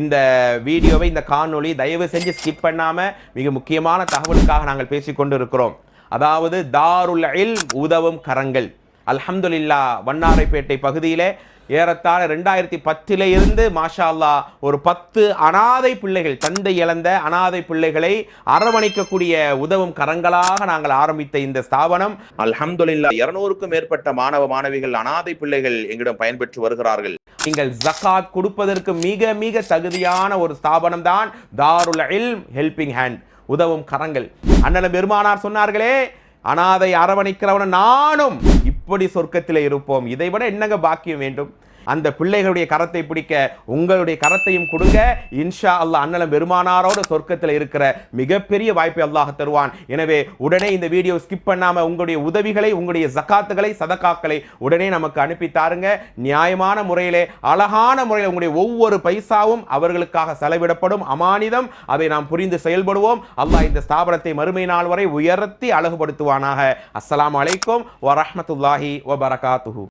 இந்த வீடியோவை, இந்த காணொளி தயவு செஞ்சு ஸ்கிப் பண்ணாமல் மிக முக்கியமான தகவலுக்காக நாங்கள் பேசிக்கொண்டு இருக்கிறோம். அதாவது தாருல் இல்ம் உதவும் கரங்கள். அல்ஹம்துலில்லாஹ் வண்ணாரைப்பேட்டை பகுதியிலே ஏறத்தாழ 2010 இருந்து மாஷா அல்லாஹ் ஒரு 10 அனாதை பிள்ளைகள், தந்தை இழந்த அனாதை பிள்ளைகளை அரவணைக்கக்கூடிய உதவும் கரங்களாக நாங்கள் ஆரம்பித்த இந்த ஸ்தாபனம் அல்ஹம்துலில்லாஹ் 200க்கும் மேற்பட்ட மாணவ மாணவிகள், அனாதை பிள்ளைகள் எங்களிடம் பயன்பெற்று வருகிறார்கள். நீங்கள் ஜகாத் கொடுப்பதற்கு மிக மிக தகுதியான ஒரு ஸ்தாபனம் தான் தாருல் இல்ம் ஹெல்பிங் ஹேண்ட், உதவும் கரங்கள். அண்ணன் பெருமானார் சொன்னார்களே, அனாதை அரவணைக்கிறவன நானும் இப்படி சொர்க்கத்தில் இருப்போம், இதை விட என்னங்க பாக்கியம் வேண்டும்? அந்த பிள்ளைகளுடைய கரத்தை பிடிக்க உங்களுடைய கரத்தையும் கொடுங்க. இன்ஷா அல்லாஹ் அண்ணலம் பெருமானாரோட சொர்க்கத்தில் இருக்கிற மிகப்பெரிய வாய்ப்பை அல்லாஹ் தருவான். எனவே உடனே இந்த வீடியோ ஸ்கிப் பண்ணாம உங்களுடைய உதவிகளை, உங்களுடைய ஜகாத்துகளை, சதகாக்களை உடனே நமக்கு அனுப்பி தாருங்க. நியாயமான முறையிலே, அழகான முறையில் உங்களுடைய ஒவ்வொரு பைசாவும் அவர்களுக்காக செலவிடப்படும் அமானிதம். அதை நாம் புரிந்து செயல்படுவோம். அல்லாஹ் இந்த ஸ்தாபனத்தை மறுமை நாள் வரை உயர்த்தி அழகுபடுத்துவானாக. அஸ்ஸலாமு அலைக்கும் வரஹ்மத்துல்லாஹி வபரகாத்துஹு.